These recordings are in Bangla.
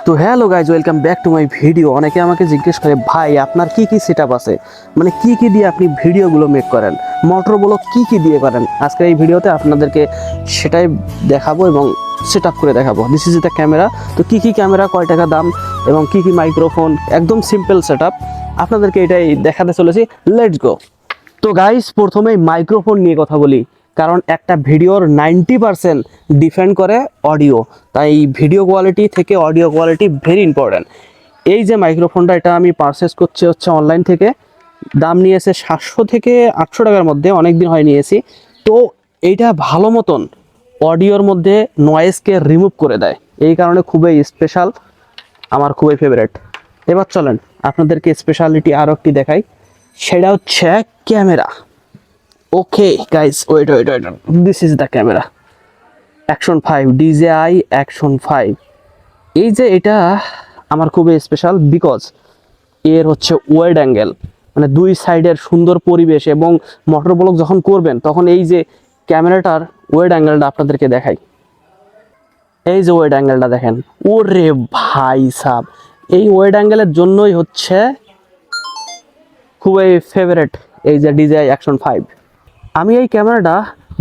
তো hello guys, welcome back to my video. অনেকে আমাকে জিজ্ঞেস করে, ভাই আপনার কি কি সেটআপ আছে, মানে কি কি দিয়ে আপনি ভিডিওগুলো মেক করেন, মোটরগুলো কি কি দিয়ে করেন। আজকের এই ভিডিওতে আপনাদেরকে সেটাই দেখাবো এবং সেটআপ করে দেখাবো। This is the camera. তো কি কি ক্যামেরা, কয় টাকা দাম এবং কি কি মাইক্রোফোন, একদম সিম্পল সেটআপ আপনাদেরকে এটাই দেখাতে চলেছি। Let's go. তো গাইস, প্রথমেই মাইক্রোফোন নিয়ে কথা বলি, কারণ একটা ভিডিওর 90% ডিপেন্ড করে অডিও। তাই ভিডিও কোয়ালিটি থেকে অডিও কোয়ালিটি ভেরি ইম্পর্ট্যান্ট। এই যে মাইক্রোফোনটা, এটা আমি পারচেস করছি অনলাইন থেকে। দাম নিয়েছে 700 থেকে 800 টাকার মধ্যে, অনেক দিন হয় নিয়েছি। তো এইটা ভালো মতন অডিওর মধ্যে নয়েজকে রিমুভ করে দেয়, এই কারণে খুবই স্পেশাল, আমার খুবই ফেভারিট। এবার চলেন আপনাদেরকে স্পেশালিটি আরও একটি দেখাই, সেটা হচ্ছে camera. Okay guys, wait, this is the camera action 5, DJI action 5। এই যে এটা আমার খুবই স্পেশাল, বিকজ এর হচ্ছে ওয়াইড অ্যাঙ্গেল, মানে দুই সাইডের সুন্দর পরিবেশ, এবং মোটর ব্লগ যখন করবেন তখন এই যে ক্যামেরাটার ওয়াইড অ্যাঙ্গেলটা আপনাদেরকে দেখাই। এই যে ওয়াইড অ্যাঙ্গেলটা দেখেন, ওরে ভাই সাব, এই ওয়াইড অ্যাঙ্গেলের জন্যই হচ্ছে খুবই ফেভারেট এই যে DJI অ্যাকশন 5। আমি এই ক্যামেরাটা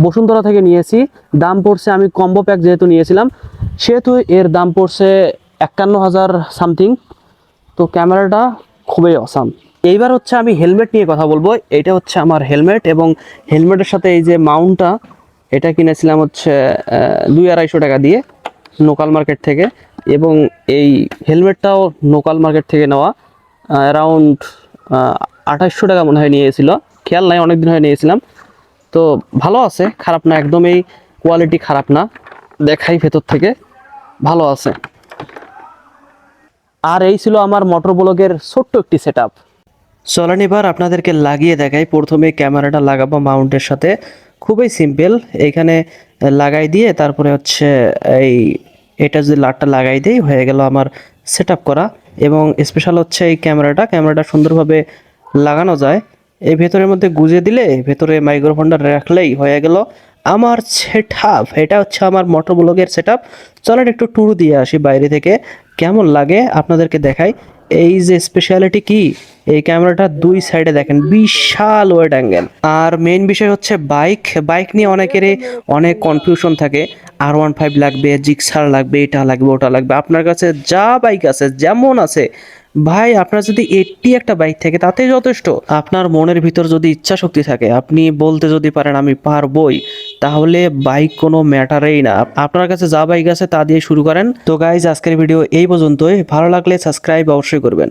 বসুন্ধরা থেকে নিয়েছি। দাম পড়ছে, আমি কম্বো প্যাক যেহেতু নিয়েছিলাম সেহেতু এর দাম পড়ছে 51,000 সামথিং। তো ক্যামেরাটা খুবই অসাম। এইবার হচ্ছে আমি হেলমেট নিয়ে কথা বলবো। এটা হচ্ছে আমার হেলমেট, এবং হেলমেটের সাথে এই যে মাউন্টটা, এটা কিনেছিলাম হচ্ছে 200-250 টাকা দিয়ে লোকাল মার্কেট থেকে। এবং এই হেলমেটটাও লোকাল মার্কেট থেকে নেওয়া, অ্যারাউন্ড 2800 টাকা মনে হয় নিয়েছিল, খেয়াল নাই, অনেক দিন হয়ে নিয়েছিলাম। তো ভালো আছে, খারাপ না, একদমই কোয়ালিটি খারাপ না, দেখাই ভেতর থেকে ভালো আছে। আর এই ছিল আমার মোটর ব্লগের ছোট্ট একটি সেটআপ। চলেন এবার আপনাদেরকে লাগিয়ে দেখাই। প্রথমে ক্যামেরাটা লাগাবো মাউন্টের সাথে, খুবই সিম্পল। এইখানে লাগাই দিয়ে তারপরে হচ্ছে এই এটা যদি লাটটা লাগাই দিই, হয়ে গেল আমার সেটআপ করা। এবং স্পেশাল হচ্ছে এই ক্যামেরাটা সুন্দরভাবে লাগানো যায়। এই ভেতরের মধ্যে গুজে দিলে, ভেতরে মাইক্রোফোনটা রাখলেই হয়ে গেল আমার সেটআপ। এটা হচ্ছে আমার মোটর ব্লগের সেটআপ। চলেন একটু ট্যুর দিয়ে আসি বাইরে থেকে, কেমন লাগে আপনাদেরকে দেখাই। এই যে স্পেশালিটি কি, এই ক্যামেরাটা দুই সাইডে দেখেন বিশাল ওয়াইড অ্যাঙ্গেল। আর মেইন বিষয় হচ্ছে বাইক নিয়ে অনেকেরই অনেক কনফিউশন থাকে। R15 লাগবে, জিক্সার লাগবে, এটা লাগবে, ওটা লাগবে। আপনার কাছে যা বাইক আছে, যেমন আছে ভাই, আপনার যদি 80 একটা বাইক থাকে তাতে যথেষ্ট। আপনার মনের ভিতর যদি ইচ্ছা শক্তি থাকে, আপনি বলতে যদি পারেন আমি পারবই, তাহলে বাইক কোনো ম্যাটারেই না। আপনার কাছে যা বাইক আছে তা দিয়ে শুরু করেন। তো গাইজ, আজকের ভিডিও এই পর্যন্তই। ভালো লাগলে সাবস্ক্রাইব অবশ্যই করবেন।